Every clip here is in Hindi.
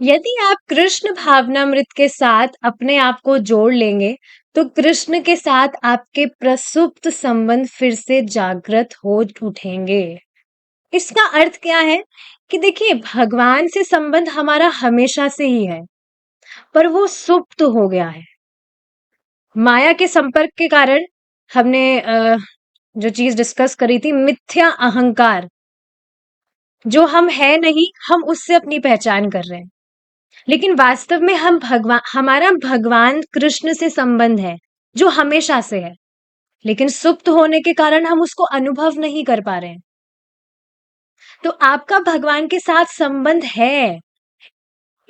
यदि आप कृष्ण भावनामृत के साथ अपने आप को जोड़ लेंगे, तो कृष्ण के साथ आपके प्रसुप्त संबंध फिर से जागृत हो उठेंगे। इसका अर्थ क्या है कि देखिए, भगवान से संबंध हमारा हमेशा से ही है, पर वो सुप्त हो गया है। माया के संपर्क के कारण हमने जो चीज डिस्कस करी थी, मिथ्या अहंकार, जो हम है नहीं, हम उससे अपनी पहचान कर रहे हैं। लेकिन वास्तव में हमारा भगवान कृष्ण से संबंध है, जो हमेशा से है, लेकिन सुप्त होने के कारण हम उसको अनुभव नहीं कर पा रहे हैं। तो आपका भगवान के साथ संबंध है,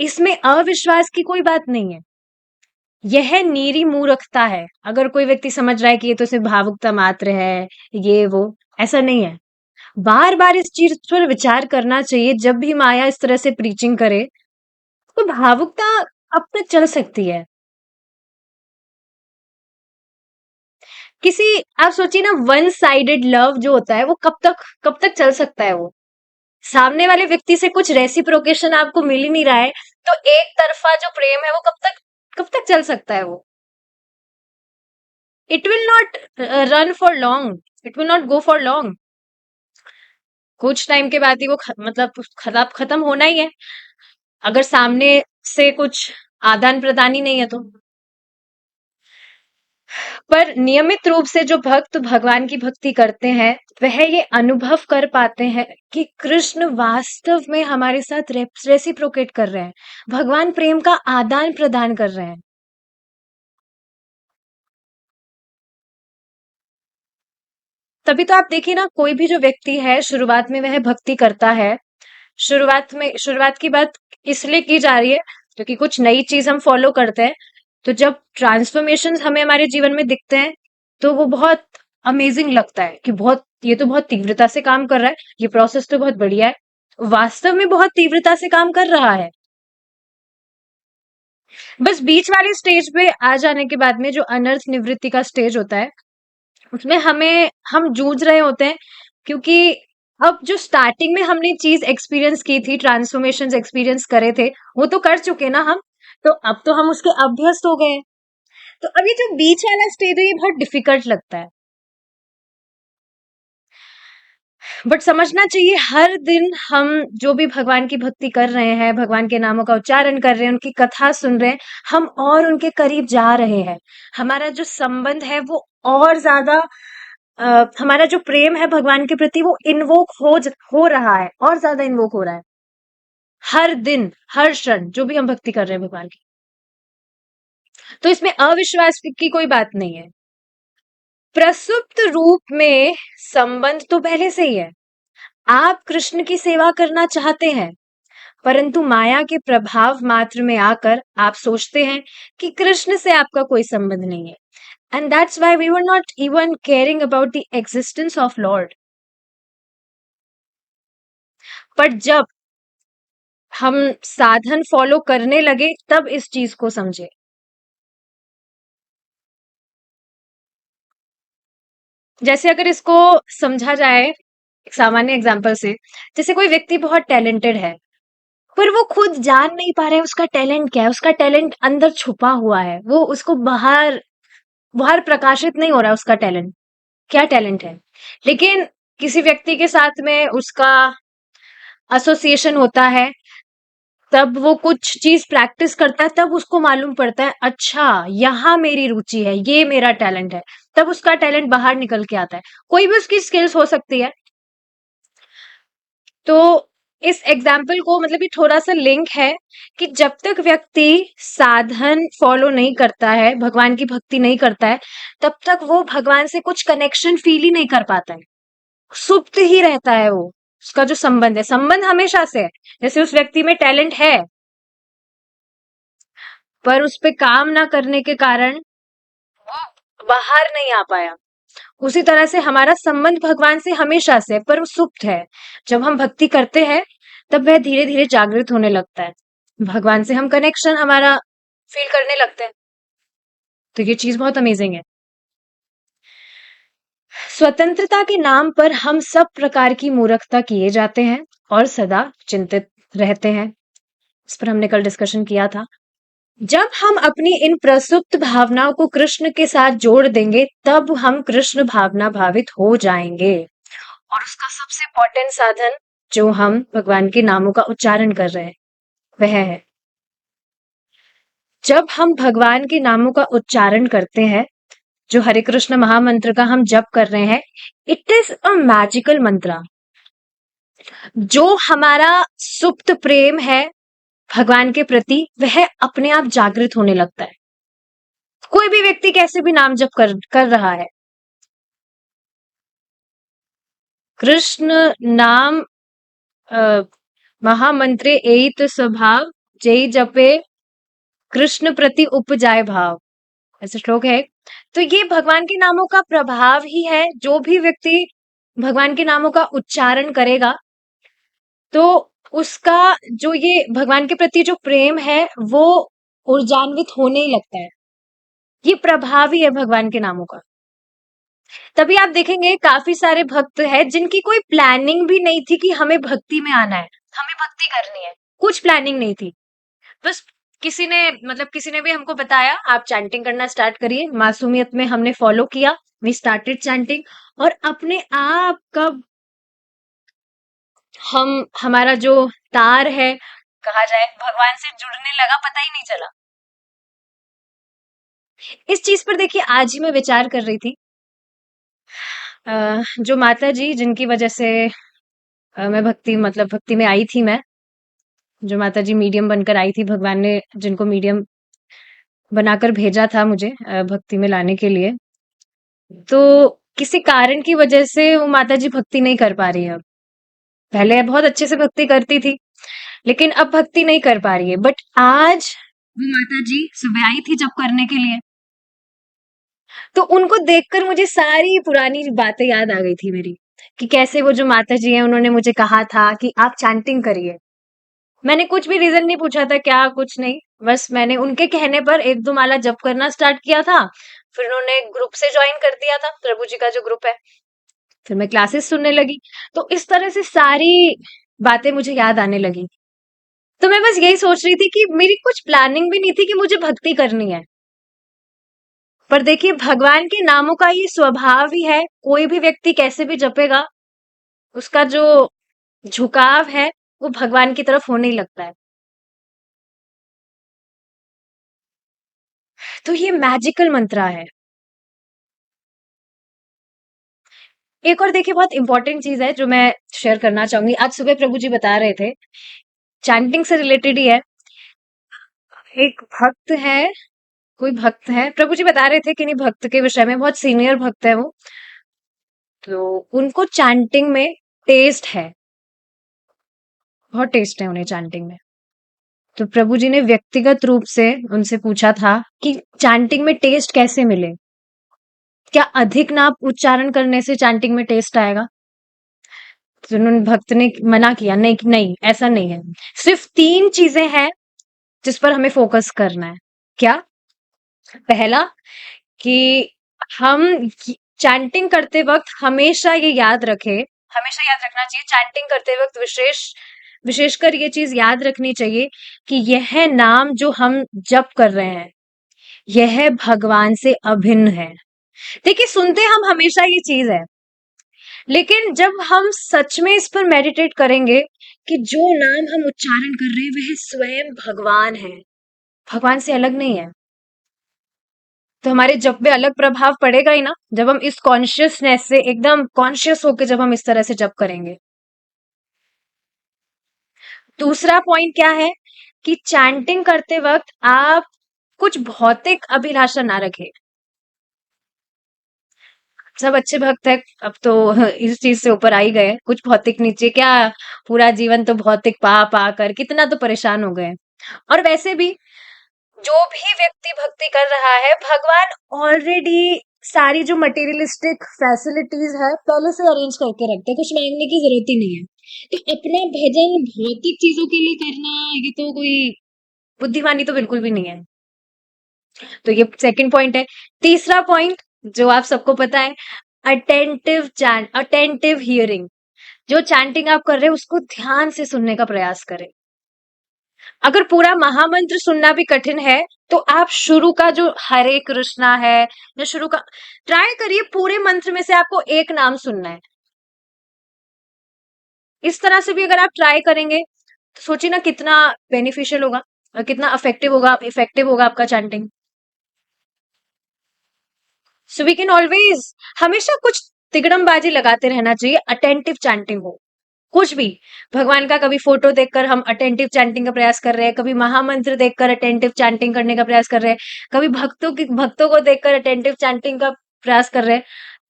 इसमें अविश्वास की कोई बात नहीं है। यह नीरी मूर्खता है अगर कोई व्यक्ति समझ रहा है कि ये तो सिर्फ भावुकता मात्र है, ये वो। ऐसा नहीं है। बार बार इस चीज पर विचार करना चाहिए। जब भी माया इस तरह से प्रीचिंग करे, तो भावुकता अब तक चल सकती है। किसी, आप सोचिए ना, वन साइडेड लव जो होता है, वो कब तक चल सकता है? वो सामने वाले व्यक्ति से कुछ रेसिप्रोकेशन आपको मिल ही नहीं रहा है, तो एक तरफा जो प्रेम है वो कब तक चल सकता है? वो it will not run for long, it will not go for long. कुछ टाइम के बाद ही वो मतलब खत्म होना ही है, अगर सामने से कुछ आदान प्रदान ही नहीं है तो। पर नियमित रूप से जो भक्त भगवान की भक्ति करते हैं, वह ये अनुभव कर पाते हैं कि कृष्ण वास्तव में हमारे साथ रेसिप्रोकेट कर रहे हैं, भगवान प्रेम का आदान प्रदान कर रहे हैं। तभी तो आप देखिए ना, कोई भी जो व्यक्ति है, शुरुआत में वह भक्ति करता है। शुरुआत की बात इसलिए की जा रही है क्योंकि कुछ नई चीज हम फॉलो करते हैं, तो जब ट्रांसफॉर्मेशन हमें हमारे जीवन में दिखते हैं, तो वो बहुत अमेजिंग लगता है कि ये तो बहुत तीव्रता से काम कर रहा है, ये प्रोसेस तो बहुत बढ़िया है। वास्तव में बहुत तीव्रता से काम कर रहा है। बस बीच वाले स्टेज पे आ जाने के बाद में, जो अनर्थ निवृत्ति का स्टेज होता है, उसमें हम जूझ रहे होते हैं, क्योंकि अब जो स्टार्टिंग में हमने चीज एक्सपीरियंस की थी, ट्रांसफॉर्मेशंस एक्सपीरियंस करे थे, वो तो कर चुके ना हम। तो अब तो हम उसके अभ्यस्त हो गए हैं। तो अब ये जो बीच वाला स्टेज है, ये बहुत डिफिकल्ट लगता है। बट समझना चाहिए, हर दिन हम जो भी भगवान की भक्ति कर रहे हैं, भगवान के नामों का उच्चारण कर रहे हैं, उनकी कथा सुन रहे हैं, हम और उनके करीब जा रहे हैं। हमारा जो संबंध है वो और ज्यादा, हमारा जो प्रेम है भगवान के प्रति, वो इन्वोक हो रहा है, और ज्यादा इन्वोक हो रहा है। हर दिन, हर क्षण जो भी हम भक्ति कर रहे हैं भगवान की, तो इसमें अविश्वास की कोई बात नहीं है। प्रसुप्त रूप में संबंध तो पहले से ही है। आप कृष्ण की सेवा करना चाहते हैं, परंतु माया के प्रभाव मात्र में आकर आप सोचते हैं कि कृष्ण से आपका कोई संबंध नहीं है। And that's why we were not even caring about the existence of lord. पर जब हम साधन फॉलो करने लगे, तब इस चीज को समझे। जैसे अगर इसको समझा जाए एक सामान्य एग्जांपल से, जैसे कोई व्यक्ति बहुत टैलेंटेड है, पर वो खुद जान नहीं पा रहा है उसका टैलेंट क्या है। उसका टैलेंट अंदर छुपा हुआ है, वो उसको बाहर बाहर प्रकाशित नहीं हो रहा है, उसका टैलेंट क्या टैलेंट है। लेकिन किसी व्यक्ति के साथ में उसका एसोसिएशन होता है, तब वो कुछ चीज प्रैक्टिस करता है, तब उसको मालूम पड़ता है, अच्छा यहाँ मेरी रुचि है, ये मेरा टैलेंट है। तब उसका टैलेंट बाहर निकल के आता है। कोई भी उसकी स्किल्स हो सकती है। तो इस एग्जाम्पल को मतलब ये थोड़ा सा लिंक है कि जब तक व्यक्ति साधन फॉलो नहीं करता है, भगवान की भक्ति नहीं करता है, तब तक वो भगवान से कुछ कनेक्शन फील ही नहीं कर पाता है। सुप्त ही रहता है वो। उसका जो संबंध है, संबंध हमेशा से है। जैसे उस व्यक्ति में टैलेंट है, पर उस पे काम ना करने के कारण वो बाहर नहीं आ पाया। उसी तरह से हमारा संबंध भगवान से हमेशा से है, पर वो सुप्त है। जब हम भक्ति करते हैं, तब वह धीरे धीरे जागृत होने लगता है। भगवान से हम कनेक्शन हमारा फील करने लगते हैं। तो ये चीज बहुत अमेजिंग है। स्वतंत्रता के नाम पर हम सब प्रकार की मूर्खता किए जाते हैं और सदा चिंतित रहते हैं। इस पर हमने कल डिस्कशन किया था। जब हम अपनी इन प्रसुप्त भावनाओं को कृष्ण के साथ जोड़ देंगे, तब हम कृष्ण भावना भावित हो जाएंगे। और उसका सबसे इम्पोर्टेंट साधन जो हम भगवान के नामों का उच्चारण कर रहे हैं, वह है जब हम भगवान के नामों का उच्चारण करते हैं, जो हरे कृष्ण महामंत्र का हम जप कर रहे हैं, इट इज अ मैजिकल मंत्र। जो हमारा सुप्त प्रेम है भगवान के प्रति, वह अपने आप जागृत होने लगता है। कोई भी व्यक्ति कैसे भी नाम जप कर रहा है, कृष्ण नाम महामंत्रे एत स्वभाव, जय जपे कृष्ण प्रति उपजाए भाव, ऐसा श्लोक है। तो ये भगवान के नामों का प्रभाव ही है। जो भी व्यक्ति भगवान के नामों का उच्चारण करेगा, तो उसका जो ये भगवान के प्रति जो प्रेम है, वो ऊर्जान्वित होने ही लगता है। ये प्रभाव ही है भगवान के नामों का। तभी आप देखेंगे काफी सारे भक्त हैं जिनकी कोई प्लानिंग भी नहीं थी कि हमें भक्ति में आना है, हमें भक्ति करनी है। कुछ प्लानिंग नहीं थी, बस किसी ने भी हमको बताया आप चैंटिंग करना स्टार्ट करिए। मासूमियत में हमने फॉलो किया, वी स्टार्टेड चैंटिंग, और अपने आप कब हमारा जो तार है, कहा जाए, भगवान से जुड़ने लगा, पता ही नहीं चला। इस चीज पर देखिए आज ही मैं विचार कर रही थी। जो माता जी जिनकी वजह से मैं भक्ति में आई थी, मैं जो माता जी मीडियम बनकर आई थी, भगवान ने जिनको मीडियम बनाकर भेजा था मुझे भक्ति में लाने के लिए, तो किसी कारण की वजह से वो माता जी भक्ति नहीं कर पा रही है। अब पहले बहुत अच्छे से भक्ति करती थी, लेकिन अब भक्ति नहीं कर पा रही है। बट आज वो माता जी सुबह आई थी जब करने के लिए, तो उनको देखकर मुझे सारी पुरानी बातें याद आ गई थी मेरी, कि कैसे वो जो माता जी हैं, उन्होंने मुझे कहा था कि आप चैंटिंग करिए। मैंने कुछ भी रीजन नहीं पूछा था, क्या कुछ नहीं, बस मैंने उनके कहने पर एक दो माला जप करना स्टार्ट किया था। फिर उन्होंने ग्रुप से ज्वाइन कर दिया था, प्रभु जी का जो ग्रुप है। फिर मैं क्लासेस सुनने लगी, तो इस तरह से सारी बातें मुझे याद आने लगी। तो मैं बस यही सोच रही थी कि मेरी कुछ प्लानिंग भी नहीं थी कि मुझे भक्ति करनी है, पर देखिए भगवान के नामों का ये स्वभाव ही है। कोई भी व्यक्ति कैसे भी जपेगा, उसका जो झुकाव है वो भगवान की तरफ होने ही लगता है। तो ये मैजिकल मंत्र है। एक और देखिए बहुत इंपॉर्टेंट चीज है जो मैं शेयर करना चाहूंगी। आज सुबह प्रभु जी बता रहे थे, चैंटिंग से रिलेटेड ही है। एक भक्त है, कोई भक्त है, प्रभु जी बता रहे थे कि नहीं, भक्त के विषय में, बहुत सीनियर भक्त है वो। तो उनको चैंटिंग में टेस्ट है, बहुत टेस्ट है उन्हें चैंटिंग में। तो प्रभु जी ने व्यक्तिगत रूप से उनसे पूछा था कि चैंटिंग में टेस्ट कैसे मिले, क्या अधिक नाम उच्चारण करने से चैंटिंग में टेस्ट आएगा? तो उन्होंने भक्त ने मना किया, नहीं नहीं, ऐसा नहीं है। सिर्फ तीन चीजें हैं जिस पर हमें फोकस करना है। क्या? पहला, कि हम चैंटिंग करते वक्त हमेशा ये याद रखें, हमेशा याद रखना चाहिए, चैंटिंग करते वक्त विशेषकर ये चीज याद रखनी चाहिए कि यह नाम जो हम जप कर रहे हैं, यह भगवान से अभिन्न है। देखिए सुनते हम हमेशा ये चीज है, लेकिन जब हम सच में इस पर मेडिटेट करेंगे कि जो नाम हम उच्चारण कर रहे हैं वह स्वयं भगवान है, भगवान से अलग नहीं है, तो हमारे जप में अलग प्रभाव पड़ेगा ही ना, जब हम इस कॉन्शियसनेस से एकदम कॉन्शियस होकर जब हम इस तरह से जप करेंगे। दूसरा पॉइंट क्या है कि चैंटिंग करते वक्त आप कुछ भौतिक अभिलाषा ना रखें। सब अच्छे भक्त है, अब तो इस चीज से ऊपर आ ही गए, कुछ भौतिक नीचे क्या, पूरा जीवन तो भौतिक पा पा कर कितना तो परेशान हो गए। और वैसे भी जो भी व्यक्ति भक्ति कर रहा है, भगवान ऑलरेडी सारी जो मटेरियलिस्टिक फैसिलिटीज है पहले से अरेंज करके रखते हैं, कुछ मांगने की जरूरत ही नहीं है। तो अपना भजन भौतिक चीजों के लिए करना, ये तो कोई बुद्धिमानी तो बिल्कुल भी नहीं है। तो ये सेकंड पॉइंट है। तीसरा पॉइंट जो आप सबको पता है, अटेंटिव हियरिंग। जो चैंटिंग आप कर रहे हैं उसको ध्यान से सुनने का प्रयास करें। अगर पूरा महामंत्र सुनना भी कठिन है, तो आप शुरू का जो हरे कृष्णा है या शुरू का ट्राई करिए, पूरे मंत्र में से आपको एक नाम सुनना है। इस तरह से भी अगर आप ट्राई करेंगे तो सोचिए ना कितना बेनिफिशियल होगा और कितना इफेक्टिव होगा आपका chanting. So we can always, हमेशा कुछ तिगड़मबाजी लगाते रहना चाहिए, अटेंटिव चैंटिंग हो कुछ भी। भगवान का कभी फोटो देखकर हम अटेंटिव चैंटिंग का प्रयास कर रहे हैं, कभी महामंत्र देखकर अटेंटिव चैंटिंग करने का प्रयास कर रहे हैं, कभी भक्तों को देखकर अटेंटिव चैंटिंग का प्रयास कर रहे हैं।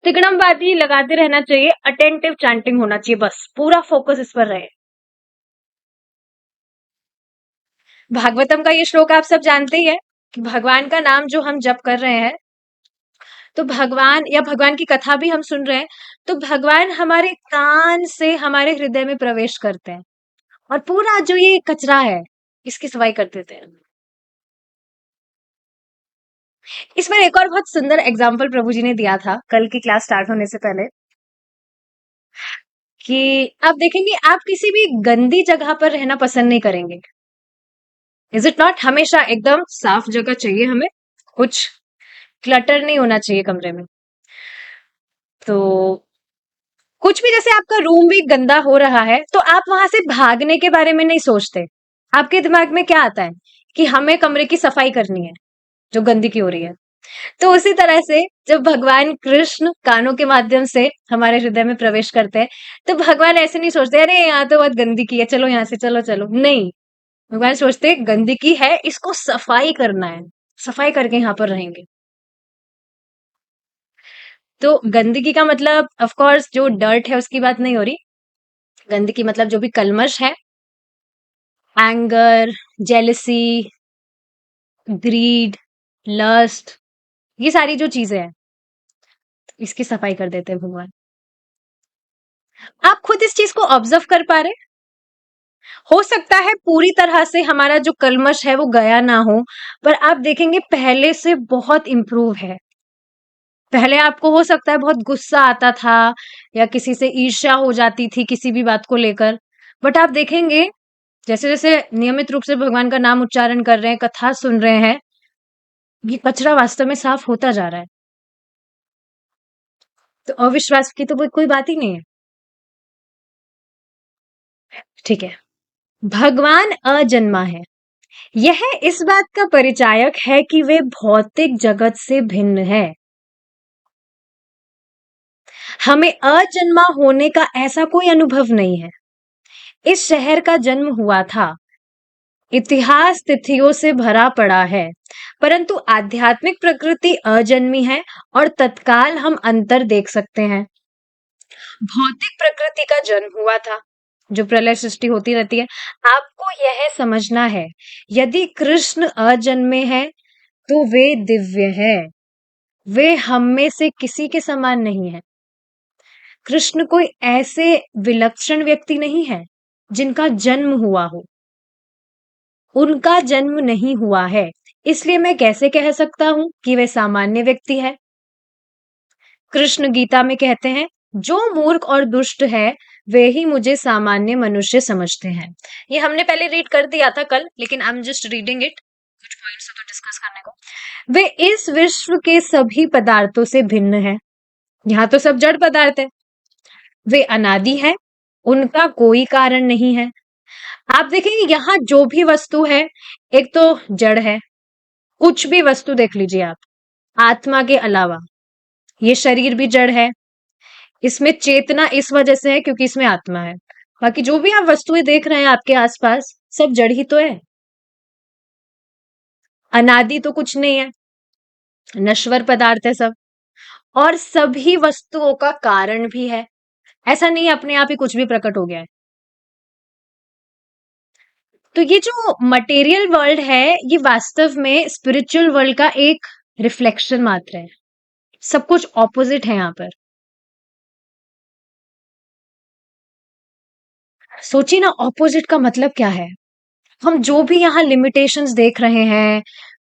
तिगड़मबाजी लगाते रहना चाहिए, अटेंटिव चैंटिंग होना चाहिए, बस पूरा फोकस इस पर रहे। भागवतम का ये श्लोक आप सब जानते ही है कि भगवान का नाम जो हम जप कर रहे हैं, तो भगवान या भगवान की कथा भी हम सुन रहे हैं, तो भगवान हमारे कान से हमारे हृदय में प्रवेश करते हैं और पूरा जो ये कचरा है इसकी सफाई कर देते हैं। इस बार एक और बहुत सुंदर एग्जाम्पल प्रभु जी ने दिया था कल की क्लास स्टार्ट होने से पहले, कि आप देखेंगे आप किसी भी गंदी जगह पर रहना पसंद नहीं करेंगे। Is it not? हमेशा एकदम साफ जगह चाहिए हमें, कुछ क्लटर नहीं होना चाहिए कमरे में। तो कुछ भी, जैसे आपका रूम भी गंदा हो रहा है तो आप वहां से भागने के बारे में नहीं सोचते। आपके दिमाग में क्या आता है कि हमें कमरे की सफाई करनी है जो गंदगी हो रही है। तो उसी तरह से जब भगवान कृष्ण कानों के माध्यम से हमारे हृदय में प्रवेश करते हैं, तो भगवान ऐसे नहीं सोचते अरे यहाँ तो बहुत गंदगी है, चलो यहाँ से, चलो चलो, नहीं। भगवान सोचते गंदगी है, इसको सफाई करना है, सफाई करके यहाँ पर रहेंगे। तो गंदगी का मतलब ऑफ कोर्स जो डर्ट है उसकी बात नहीं हो रही। गंदगी मतलब जो भी कलमश है, एंगर, जेलसी, ग्रीड, लस्ट, ये सारी जो चीजें हैं इसकी सफाई कर देते हैं भगवान। आप खुद इस चीज को ऑब्जर्व कर पा रहे? हो सकता है पूरी तरह से हमारा जो कलमश है वो गया ना हो, पर आप देखेंगे पहले से बहुत इम्प्रूव है। पहले आपको हो सकता है बहुत गुस्सा आता था या किसी से ईर्ष्या हो जाती थी किसी भी बात को लेकर, बट आप देखेंगे जैसे जैसे नियमित रूप से भगवान का नाम उच्चारण कर रहे हैं, कथा सुन रहे हैं, ये कचरा वास्तव में साफ होता जा रहा है। तो अविश्वास की तो कोई बात ही नहीं है। ठीक है, भगवान अजन्मा है, यह इस बात का परिचायक है कि वे भौतिक जगत से भिन्न है। हमें अजन्मा होने का ऐसा कोई अनुभव नहीं है। इस शहर का जन्म हुआ था, इतिहास तिथियों से भरा पड़ा है, परंतु आध्यात्मिक प्रकृति अजन्मी है और तत्काल हम अंतर देख सकते हैं। भौतिक प्रकृति का जन्म हुआ था, जो प्रलय सृष्टि होती रहती है। आपको यह समझना है, यदि कृष्ण अजन्मे हैं तो वे दिव्य है, वे हम में से किसी के समान नहीं है। कृष्ण कोई ऐसे विलक्षण व्यक्ति नहीं है जिनका जन्म हुआ हो, उनका जन्म नहीं हुआ है, इसलिए मैं कैसे कह सकता हूं कि वे सामान्य व्यक्ति है। कृष्ण गीता में कहते हैं, जो मूर्ख और दुष्ट है वे ही मुझे सामान्य मनुष्य समझते हैं। ये हमने पहले रीड कर दिया था कल, लेकिन I am just reading it, कुछ पॉइंट्स तो डिस्कस करने को। वे इस विश्व के सभी पदार्थों से भिन्न है, यहाँ तो सब जड़ पदार्थ है। वे अनादि है, उनका कोई कारण नहीं है। आप देखेंगे यहाँ जो भी वस्तु है, एक तो जड़ है, कुछ भी वस्तु देख लीजिए आप, आत्मा के अलावा। ये शरीर भी जड़ है, इसमें चेतना इस वजह से है क्योंकि इसमें आत्मा है। बाकी जो भी आप वस्तुएं देख रहे हैं आपके आसपास, सब जड़ ही तो है। अनादि तो कुछ नहीं है, नश्वर पदार्थ है सब। और सभी वस्तुओं का कारण भी है, ऐसा नहीं अपने आप ही कुछ भी प्रकट हो गया है। तो ये जो मटेरियल वर्ल्ड है, ये वास्तव में स्पिरिचुअल वर्ल्ड का एक रिफ्लेक्शन मात्र है। सब कुछ ऑपोजिट है यहाँ पर। सोचिए ना, ऑपोजिट का मतलब क्या है। हम जो भी यहाँ लिमिटेशंस देख रहे हैं,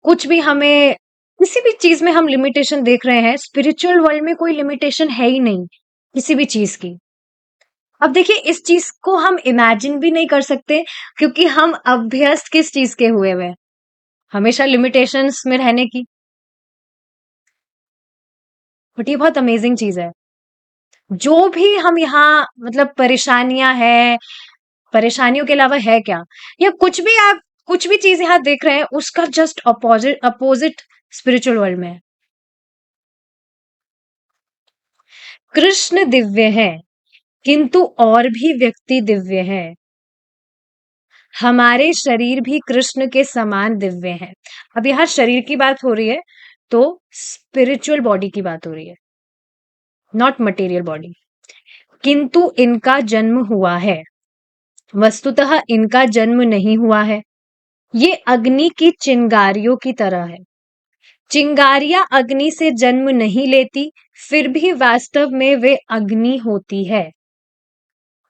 कुछ भी हमें, किसी भी चीज में हम लिमिटेशन देख रहे हैं, स्पिरिचुअल वर्ल्ड में कोई लिमिटेशन है ही नहीं किसी भी चीज की। अब देखिए इस चीज को हम इमेजिन भी नहीं कर सकते क्योंकि हम अभ्यस्त किस चीज के हुए हुए हैं? हमेशा लिमिटेशंस में रहने की। बट ये बहुत अमेजिंग चीज है। जो भी हम यहाँ मतलब परेशानियां है, परेशानियों के अलावा है क्या, या कुछ भी आप कुछ भी चीज यहाँ देख रहे हैं उसका just opposite opposite spiritual world में है। कृष्ण दिव्य है किंतु और भी व्यक्ति दिव्य है। हमारे शरीर भी कृष्ण के समान दिव्य हैं। अब यहाँ शरीर की बात हो रही है तो स्पिरिचुअल बॉडी की बात हो रही है, नॉट मटेरियल बॉडी। किंतु इनका जन्म हुआ है, वस्तुतः इनका जन्म नहीं हुआ है। ये अग्नि की चिंगारियों की तरह है। चिंगारियां अग्नि से जन्म नहीं लेती, फिर भी वास्तव में वे अग्नि होती है।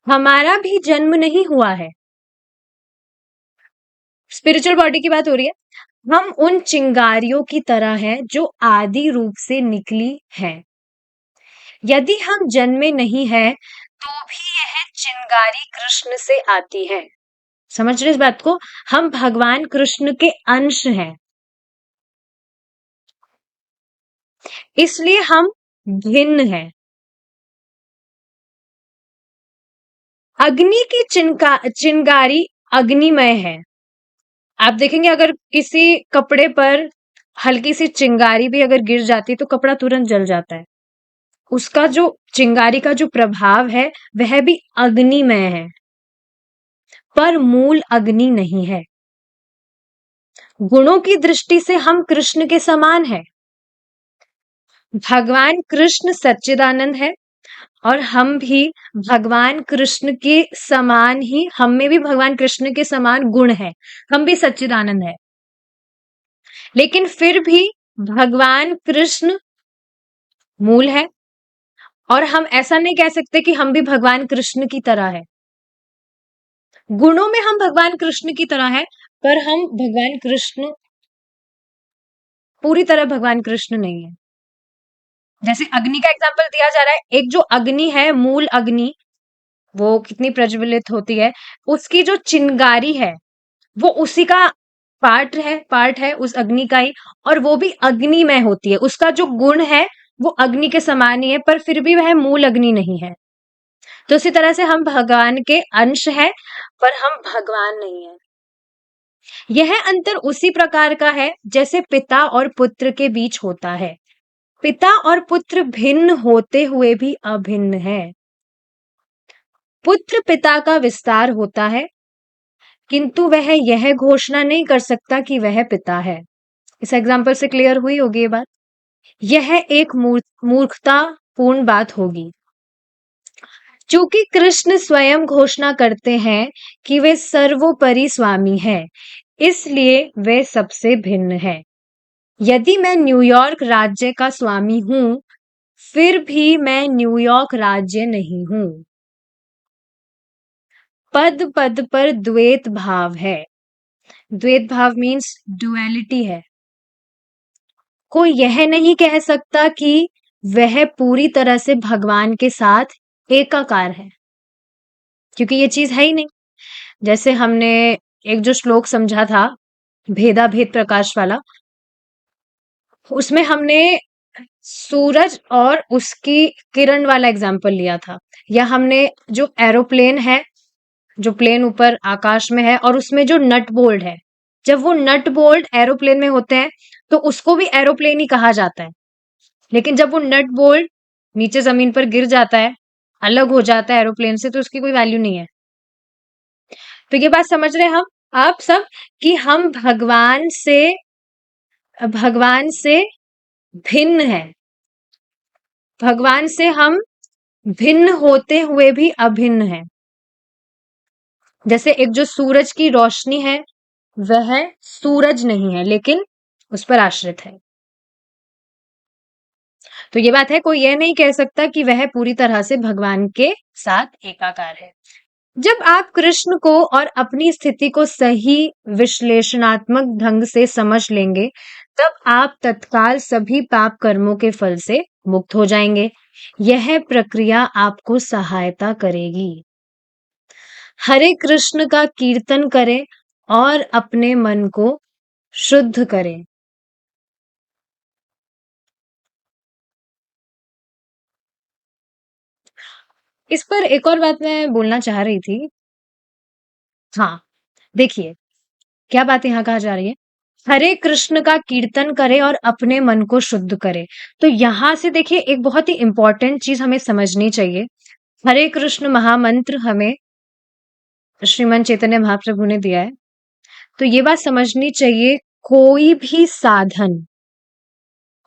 हमारा भी जन्म नहीं हुआ है। स्पिरिचुअल बॉडी की बात हो रही है। हम उन चिंगारियों की तरह हैं जो आदि रूप से निकली हैं। यदि हम जन्मे नहीं हैं, तो भी यह चिंगारी कृष्ण से आती है। समझ रहे इस बात को? हम भगवान कृष्ण के अंश हैं, इसलिए हम भिन्न हैं। अग्नि की चिंगारी अग्निमय है। आप देखेंगे अगर किसी कपड़े पर हल्की सी चिंगारी भी अगर गिर जाती है तो कपड़ा तुरंत जल जाता है। उसका जो चिंगारी का जो प्रभाव है वह भी अग्निमय है, पर मूल अग्नि नहीं है। गुणों की दृष्टि से हम कृष्ण के समान हैं। भगवान कृष्ण सच्चिदानंद है और हम भी भगवान कृष्ण के समान ही, हम में भी भगवान कृष्ण के समान गुण है। हम भी सच्चिदानंद है, लेकिन फिर भी भगवान कृष्ण मूल है और हम ऐसा नहीं कह सकते कि हम भी भगवान कृष्ण की तरह है। गुणों में हम भगवान कृष्ण की तरह है, पर हम भगवान कृष्ण पूरी तरह भगवान कृष्ण नहीं है। जैसे अग्नि का एग्जाम्पल दिया जा रहा है, एक जो अग्नि है, मूल अग्नि, वो कितनी प्रज्वलित होती है, उसकी जो चिंगारी है वो उसी का पार्ट है उस अग्नि का ही, और वो भी अग्निमय होती है। उसका जो गुण है वो अग्नि के समान ही है, पर फिर भी वह मूल अग्नि नहीं है। तो इसी तरह से हम भगवान के अंश हैं, पर हम भगवान नहीं है। यह अंतर उसी प्रकार का है जैसे पिता और पुत्र के बीच होता है। पिता और पुत्र भिन्न होते हुए भी अभिन्न है। पुत्र पिता का विस्तार होता है, किंतु वह यह घोषणा नहीं कर सकता कि वह पिता है। इस एग्जाम्पल से क्लियर हुई होगी ये बात। यह एक मूर्खतापूर्ण बात होगी। चूंकि कृष्ण स्वयं घोषणा करते हैं कि वे सर्वोपरि स्वामी हैं, इसलिए वे सबसे भिन्न हैं। यदि मैं न्यूयॉर्क राज्य का स्वामी हूं, फिर भी मैं न्यूयॉर्क राज्य नहीं हूं। पद पद पर द्वैत भाव है। द्वैत भाव मीन्स डुअलिटी है। कोई यह नहीं कह सकता कि वह पूरी तरह से भगवान के साथ एकाकार है, क्योंकि ये चीज है ही नहीं। जैसे हमने एक जो श्लोक समझा था भेदा भेद प्रकाश वाला, उसमें हमने सूरज और उसकी किरण वाला एग्जाम्पल लिया था। या हमने जो एरोप्लेन है, जो प्लेन ऊपर आकाश में है, और उसमें जो नट बोल्ट है, जब वो नट बोल्ट एरोप्लेन में होते हैं तो उसको भी एरोप्लेन ही कहा जाता है। लेकिन जब वो नट बोल्ट नीचे जमीन पर गिर जाता है, अलग हो जाता है एरोप्लेन से, तो उसकी कोई वैल्यू नहीं है। तो ये बात समझ रहे हैं हम आप सब कि हम भगवान से भिन्न है। भगवान से हम भिन्न होते हुए भी अभिन्न है। जैसे एक जो सूरज की रोशनी है वह सूरज नहीं है, लेकिन उस पर आश्रित है। तो ये बात है, कोई यह नहीं कह सकता कि वह पूरी तरह से भगवान के साथ एकाकार है। जब आप कृष्ण को और अपनी स्थिति को सही विश्लेषणात्मक ढंग से समझ लेंगे, तब आप तत्काल सभी पाप कर्मों के फल से मुक्त हो जाएंगे। यह प्रक्रिया आपको सहायता करेगी। हरे कृष्ण का कीर्तन करें और अपने मन को शुद्ध करें। इस पर एक और बात मैं बोलना चाह रही थी। हाँ, देखिए, क्या बात यहाँ कहा जा रही है? हरे कृष्ण का कीर्तन करे और अपने मन को शुद्ध करे। तो यहाँ से देखिए एक बहुत ही इम्पोर्टेंट चीज़ हमें समझनी चाहिए। हरे कृष्ण महामंत्र हमें श्रीमान चैतन्य महाप्रभु ने दिया है। तो ये बात समझनी चाहिए, कोई भी साधन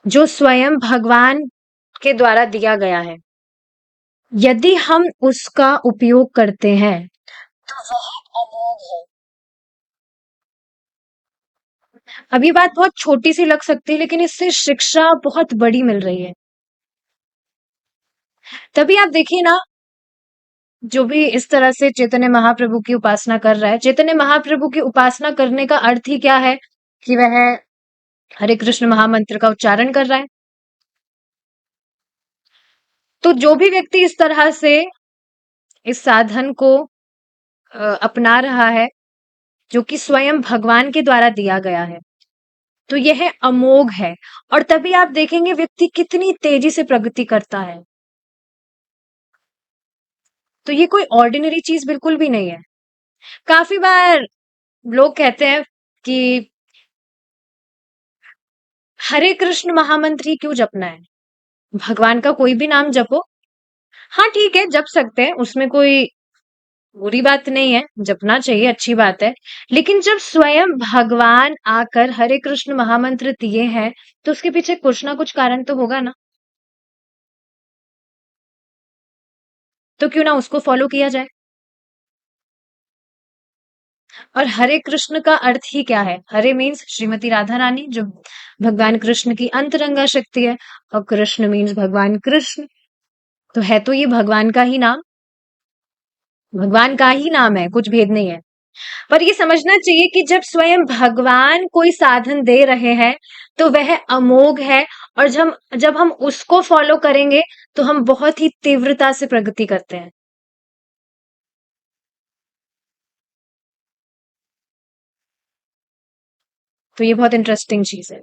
जो स्वयं भगवान के द्वारा दिया गया है, यदि हम उसका उपयोग करते हैं तो वह अमोघ है। अब ये बात बहुत छोटी सी लग सकती है, लेकिन इससे शिक्षा बहुत बड़ी मिल रही है। तभी आप देखिए ना, जो भी इस तरह से चैतन्य महाप्रभु की उपासना कर रहा है, चैतन्य महाप्रभु की उपासना करने का अर्थ ही क्या है कि वह हरे कृष्ण महामंत्र का उच्चारण कर रहा है। तो जो भी व्यक्ति इस तरह से इस साधन को अपना रहा है, जो कि स्वयं भगवान के द्वारा दिया गया है, तो यह अमोघ है। और तभी आप देखेंगे व्यक्ति कितनी तेजी से प्रगति करता है। तो ये कोई ऑर्डिनरी चीज बिल्कुल भी नहीं है। काफी बार लोग कहते हैं कि हरे कृष्ण महामंत्र ही क्यों जपना है, भगवान का कोई भी नाम जपो। हाँ ठीक है, जप सकते हैं, उसमें कोई बुरी बात नहीं है, जपना चाहिए, अच्छी बात है। लेकिन जब स्वयं भगवान आकर हरे कृष्ण महामंत्र दिए हैं, तो उसके पीछे कुछ ना कुछ कारण तो होगा ना। तो क्यों ना उसको फॉलो किया जाए। और हरे कृष्ण का अर्थ ही क्या है? हरे मीन्स श्रीमती राधा रानी, जो भगवान कृष्ण की अंतरंगा शक्ति है। और कृष्ण मीन्स भगवान कृष्ण। तो है तो ये भगवान का ही नाम, भगवान का ही नाम है, कुछ भेद नहीं है। पर ये समझना चाहिए कि जब स्वयं भगवान कोई साधन दे रहे हैं, तो वह अमोघ है। और जब हम उसको फॉलो करेंगे, तो हम बहुत ही तीव्रता से प्रगति करते हैं। तो ये बहुत इंटरेस्टिंग चीज है।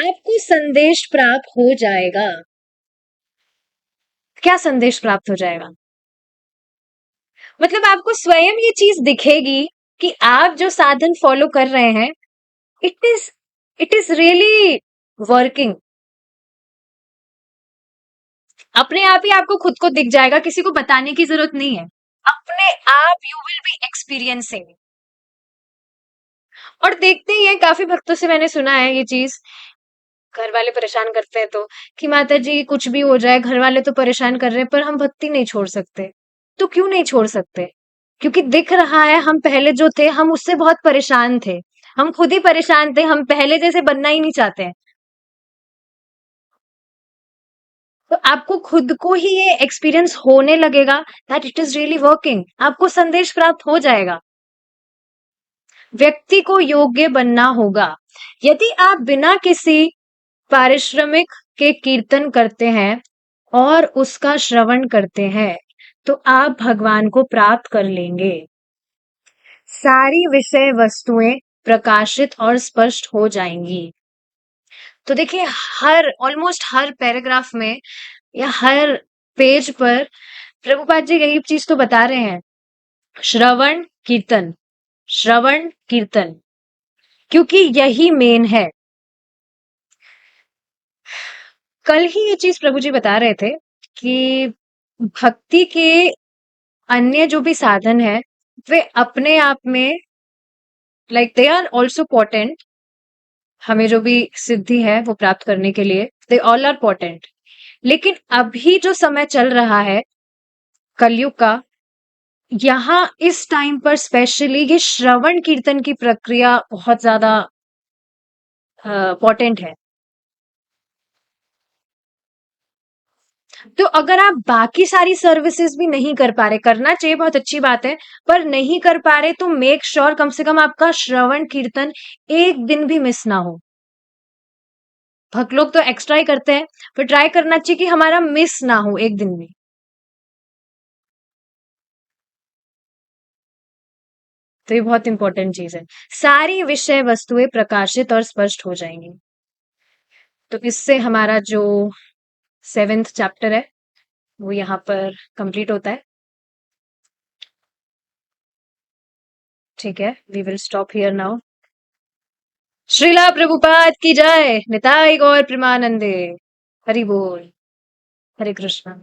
आपको संदेश प्राप्त हो जाएगा। क्या संदेश प्राप्त हो जाएगा? मतलब आपको स्वयं ये चीज दिखेगी कि आप जो साधन फॉलो कर रहे हैं, it is it is really working. अपने आप ही आपको खुद को दिख जाएगा, किसी को बताने की जरूरत नहीं है। अपने आप यू विल बी एक्सपीरियंसिंग। और देखते ही हैं, काफी भक्तों से मैंने सुना है ये चीज। घर वाले परेशान करते हैं तो कि माता जी कुछ भी हो जाए, घर वाले तो परेशान कर रहे हैं, पर हम भक्ति नहीं छोड़ सकते। तो क्यों नहीं छोड़ सकते? क्योंकि दिख रहा है, हम पहले जो थे हम उससे बहुत परेशान थे। हम खुद ही परेशान थे, हम पहले जैसे बनना ही नहीं चाहते हैं। तो आपको खुद को ही ये एक्सपीरियंस होने लगेगा that it is really working. आपको संदेश प्राप्त हो जाएगा। व्यक्ति को योग्य बनना होगा। यदि आप बिना किसी पारिश्रमिक के कीर्तन करते हैं और उसका श्रवण करते हैं, तो आप भगवान को प्राप्त कर लेंगे। सारी विषय वस्तुएं प्रकाशित और स्पष्ट हो जाएंगी। तो देखिए, हर ऑलमोस्ट हर पैराग्राफ में या हर पेज पर प्रभुपाद जी यही चीज तो बता रहे हैं, श्रवण कीर्तन, श्रवण कीर्तन, क्योंकि यही मेन है। कल ही ये चीज प्रभु जी बता रहे थे कि भक्ति के अन्य जो भी साधन है, वे अपने आप में like they are also potent. हमें जो भी सिद्धि है वो प्राप्त करने के लिए दे ऑल आर पोटेंट। लेकिन अभी जो समय चल रहा है कलयुग का, यहाँ इस टाइम पर स्पेशली ये श्रवण कीर्तन की प्रक्रिया बहुत ज्यादा पोटेंट है। तो अगर आप बाकी सारी सर्विसेज भी नहीं कर पा रहे, करना चाहिए, बहुत अच्छी बात है, पर नहीं कर पा रहे, तो मेक श्योर कम से कम आपका श्रवण कीर्तन एक दिन भी मिस ना हो। भक्त लोग तो एक्स्ट्रा ही करते हैं, पर ट्राई करना चाहिए कि हमारा मिस ना हो एक दिन भी। तो ये बहुत इंपॉर्टेंट चीज है। सारी विषय वस्तुएं प्रकाशित और स्पष्ट हो जाएंगी। तो इससे हमारा जो 7th चैप्टर है वो यहाँ पर कंप्लीट होता है। ठीक है, we will stop here now. Shrila Prabhupada की जय। निताई गौर प्रेमानंदे। हरि बोल। हरे कृष्णा।